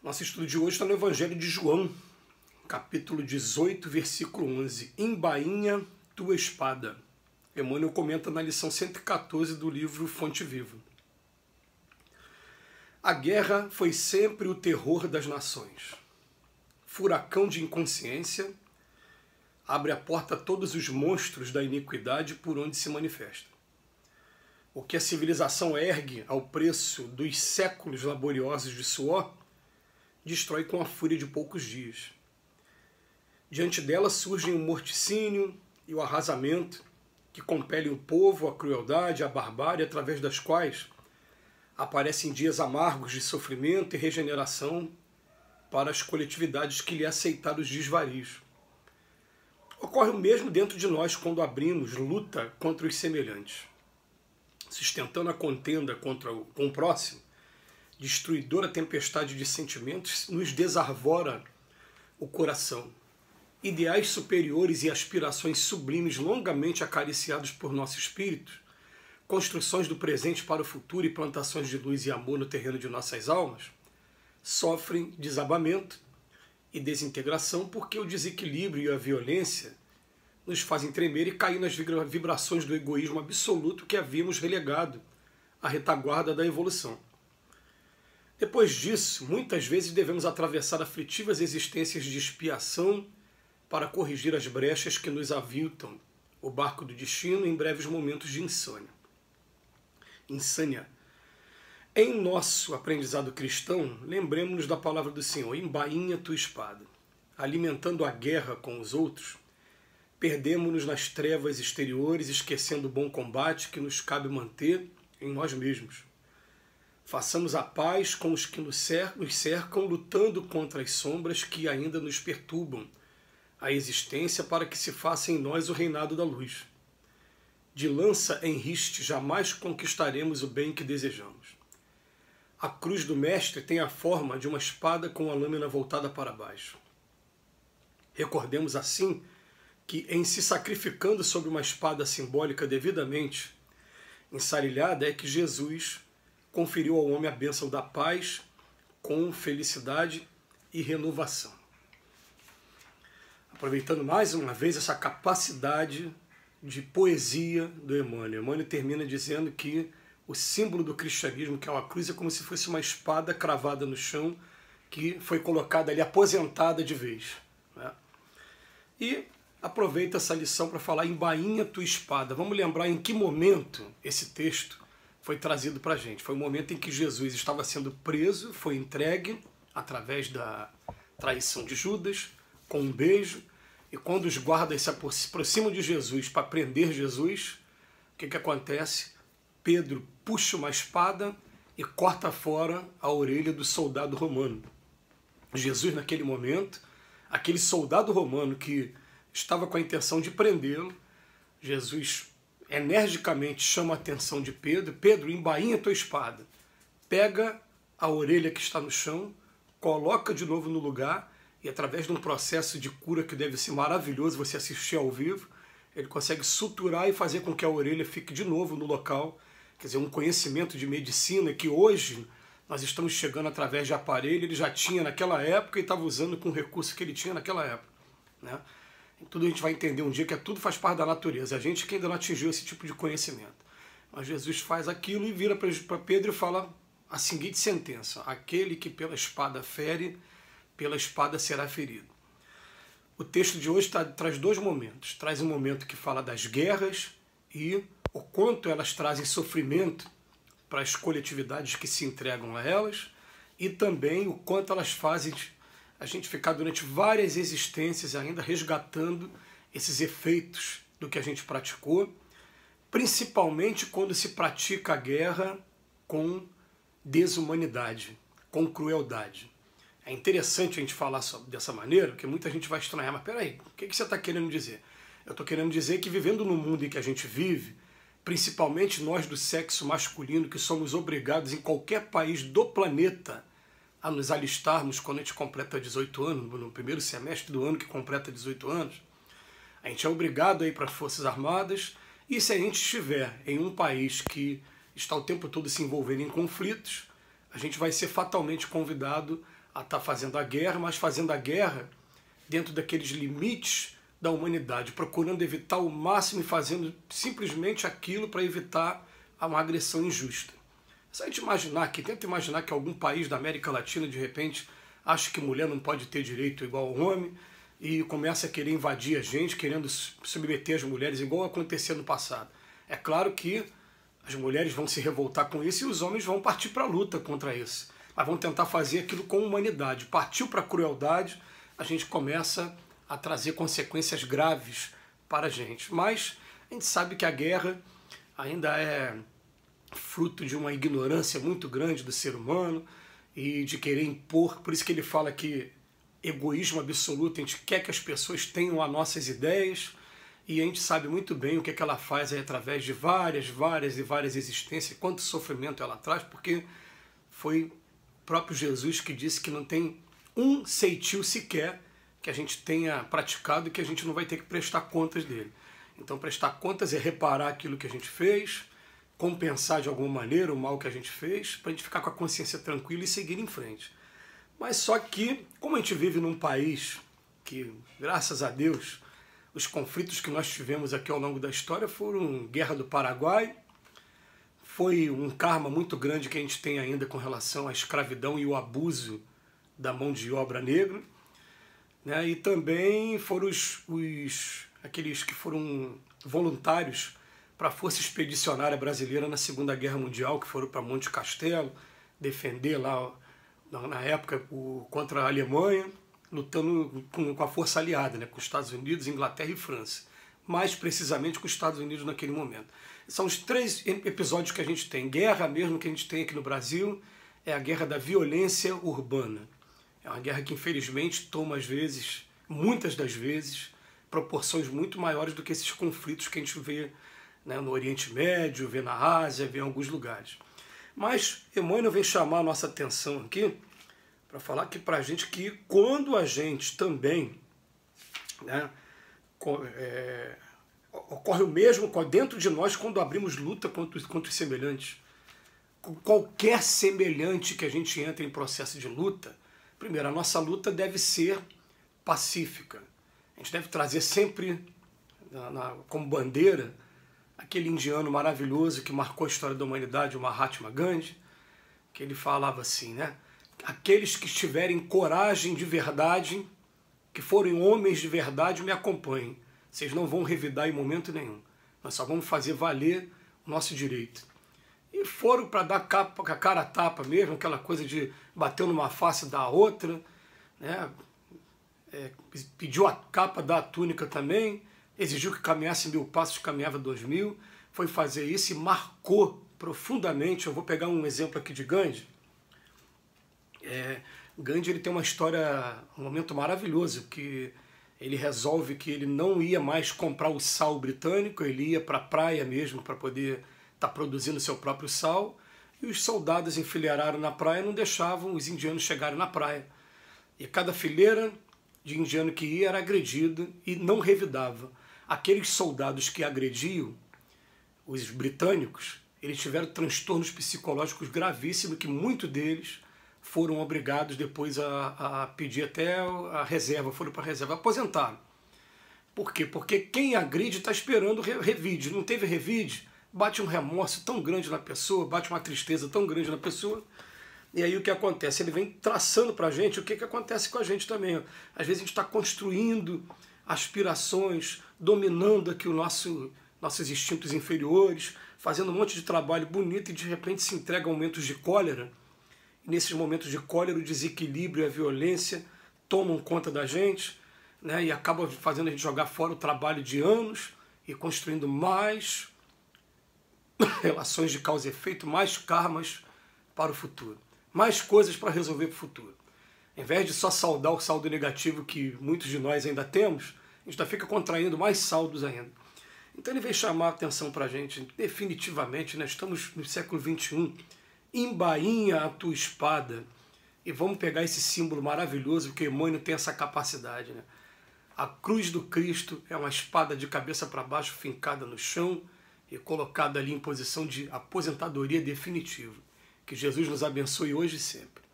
Nosso estudo de hoje está no Evangelho de João, capítulo 18, versículo 11. Embainha tua espada. Emmanuel comenta na lição 114 do livro Fonte Viva. A guerra foi sempre o terror das nações. Furacão de inconsciência, abre a porta a todos os monstros da iniquidade por onde se manifesta. O que a civilização ergue ao preço dos séculos laboriosos de suor, destrói com a fúria de poucos dias. Diante dela surgem o morticínio e o arrasamento, que compelem o povo à crueldade, à barbárie, através das quais aparecem dias amargos de sofrimento e regeneração para as coletividades que lhe aceitaram os desvarios. Ocorre o mesmo dentro de nós quando abrimos luta contra os semelhantes. Sustentando a contenda com o próximo, destruidora tempestade de sentimentos nos desarvora o coração. Ideais superiores e aspirações sublimes longamente acariciados por nosso espírito, construções do presente para o futuro e plantações de luz e amor no terreno de nossas almas, sofrem desabamento e desintegração porque o desequilíbrio e a violência nos fazem tremer e cair nas vibrações do egoísmo absoluto que havíamos relegado à retaguarda da evolução. Depois disso, muitas vezes devemos atravessar aflitivas existências de expiação para corrigir as brechas que nos aviltam o barco do destino em breves momentos de insânia. Em nosso aprendizado cristão, lembremos-nos da palavra do Senhor: embainha tua espada. Alimentando a guerra com os outros, perdemos-nos nas trevas exteriores, esquecendo o bom combate que nos cabe manter em nós mesmos. Façamos a paz com os que nos cercam, lutando contra as sombras que ainda nos perturbam a existência, para que se faça em nós o reinado da luz. De lança em riste jamais conquistaremos o bem que desejamos. A cruz do Mestre tem a forma de uma espada com a lâmina voltada para baixo. Recordemos assim que, em se sacrificando sob uma espada simbólica devidamente ensarilhada, é que Jesus conferiu ao homem a bênção da paz com felicidade e renovação. Aproveitando mais uma vez essa capacidade de poesia do Emmanuel. Emmanuel termina dizendo que o símbolo do cristianismo, que é uma cruz, é como se fosse uma espada cravada no chão que foi colocada ali, aposentada de vez. Né? E aproveita essa lição para falar embainha tua espada. Vamos lembrar em que momento esse texto foi trazido para a gente. Foi o momento em que Jesus estava sendo preso, foi entregue através da traição de Judas, com um beijo, e quando os guardas se aproximam de Jesus para prender Jesus, o que acontece? Pedro puxa uma espada e corta fora a orelha do soldado romano. Jesus, naquele momento, aquele soldado romano que estava com a intenção de prendê-lo, Jesus energicamente chama a atenção de Pedro: Pedro, embainha tua espada, pega a orelha que está no chão, coloca de novo no lugar, e através de um processo de cura que deve ser maravilhoso você assistir ao vivo, ele consegue suturar e fazer com que a orelha fique de novo no local. Quer dizer, um conhecimento de medicina que hoje nós estamos chegando através de aparelho, ele já tinha naquela época e estava usando com o recurso que ele tinha naquela época. Né? E tudo a gente vai entender um dia que tudo faz parte da natureza. A gente que ainda não atingiu esse tipo de conhecimento. Mas Jesus faz aquilo e vira para Pedro e fala a seguinte sentença: aquele que pela espada fere, pela espada será ferido. O texto de hoje traz dois momentos. Traz um momento que fala das guerras e o quanto elas trazem sofrimento para as coletividades que se entregam a elas, e também o quanto elas fazem a gente ficar durante várias existências ainda resgatando esses efeitos do que a gente praticou, principalmente quando se pratica a guerra com desumanidade, com crueldade. É interessante a gente falar dessa maneira, porque muita gente vai estranhar, mas peraí, o que você está querendo dizer? Eu estou querendo dizer que vivendo no mundo em que a gente vive, principalmente nós do sexo masculino, que somos obrigados em qualquer país do planeta a nos alistarmos quando a gente completa 18 anos, no primeiro semestre do ano que completa 18 anos, a gente é obrigado a ir para as Forças Armadas, e se a gente estiver em um país que está o tempo todo se envolvendo em conflitos, a gente vai ser fatalmente convidado a estar fazendo a guerra, mas fazendo a guerra dentro daqueles limites da humanidade, procurando evitar o máximo e fazendo simplesmente aquilo para evitar uma agressão injusta. Se a gente imaginar aqui, tenta imaginar que algum país da América Latina, de repente, acha que mulher não pode ter direito igual ao homem e começa a querer invadir a gente, querendo submeter as mulheres, igual acontecia no passado. É claro que as mulheres vão se revoltar com isso e os homens vão partir para a luta contra isso. Mas vão tentar fazer aquilo com humanidade. Partiu para a crueldade, a gente começa a trazer consequências graves para a gente. Mas a gente sabe que a guerra ainda é fruto de uma ignorância muito grande do ser humano e de querer impor. Por isso que ele fala que egoísmo absoluto, a gente quer que as pessoas tenham as nossas ideias e a gente sabe muito bem o que ela faz aí através de várias existências, quanto sofrimento ela traz, porque foi o próprio Jesus que disse que não tem um ceitil sequer que a gente tenha praticado e que a gente não vai ter que prestar contas dele. Então prestar contas é reparar aquilo que a gente fez, compensar de alguma maneira o mal que a gente fez, para a gente ficar com a consciência tranquila e seguir em frente. Mas só que, como a gente vive num país que, graças a Deus, os conflitos que nós tivemos aqui ao longo da história foram Guerra do Paraguai, foi um karma muito grande que a gente tem ainda com relação à escravidão e o abuso da mão de obra negra, né? E também foram aqueles que foram voluntários para a Força Expedicionária Brasileira na Segunda Guerra Mundial, que foram para Monte Castelo, defender lá, na época, contra a Alemanha, lutando com a força aliada, né, com os Estados Unidos, Inglaterra e França. Mais precisamente com os Estados Unidos naquele momento. São os 3 episódios que a gente tem. Guerra mesmo que a gente tem aqui no Brasil é a guerra da violência urbana. É uma guerra que, infelizmente, toma, às vezes, muitas das vezes, proporções muito maiores do que esses conflitos que a gente vê, né, no Oriente Médio, vê na Ásia, vê em alguns lugares. Mas Emmanuel vem chamar a nossa atenção aqui para falar que para a gente que quando a gente também, né, ocorre o mesmo dentro de nós quando abrimos luta contra os semelhantes. Qualquer semelhante que a gente entre em processo de luta, primeiro, a nossa luta deve ser pacífica. A gente deve trazer sempre como bandeira aquele indiano maravilhoso que marcou a história da humanidade, o Mahatma Gandhi, que ele falava assim, né? Aqueles que tiverem coragem de verdade, que forem homens de verdade, me acompanhem. Vocês não vão revidar em momento nenhum. Nós só vamos fazer valer o nosso direito. E foram para dar a cara a tapa mesmo, aquela coisa de bater numa face da outra, né? Pediu a capa da túnica também, exigiu que caminhasse 1000 passos, caminhava 2000, foi fazer isso e marcou profundamente. Eu vou pegar um exemplo aqui de Gandhi. Gandhi, ele tem uma história, um momento maravilhoso, que ele resolve que ele não ia mais comprar o sal britânico, ele ia para a praia mesmo para poder estar produzindo seu próprio sal, e os soldados enfileiraram na praia e não deixavam os indianos chegarem na praia. E cada fileira de indiano que ia era agredida e não revidava. Aqueles soldados que agrediam os britânicos, eles tiveram transtornos psicológicos gravíssimos, que muitos deles foram obrigados depois a pedir até a reserva, foram para a reserva, aposentaram. Por quê? Porque quem agride está esperando revide. Não teve revide, bate um remorso tão grande na pessoa, bate uma tristeza tão grande na pessoa, e aí o que acontece? Ele vem traçando para a gente o que acontece com a gente também. Às vezes a gente está construindo aspirações, dominando aqui nossos instintos inferiores, fazendo um monte de trabalho bonito e de repente se entrega a momentos de cólera. E nesses momentos de cólera, o desequilíbrio e a violência tomam conta da gente, né, e acaba fazendo a gente jogar fora o trabalho de anos e construindo mais relações de causa e efeito, mais karmas para o futuro, mais coisas para resolver para o futuro. Em vez de só saldar o saldo negativo que muitos de nós ainda temos, a gente ainda fica contraindo mais saldos ainda. Então ele vem chamar a atenção para a gente, definitivamente, nós estamos no século XXI, embainha a tua espada, e vamos pegar esse símbolo maravilhoso, que Emmanuel tem essa capacidade, né? A cruz do Cristo é uma espada de cabeça para baixo, fincada no chão e colocada ali em posição de aposentadoria definitiva. Que Jesus nos abençoe hoje e sempre.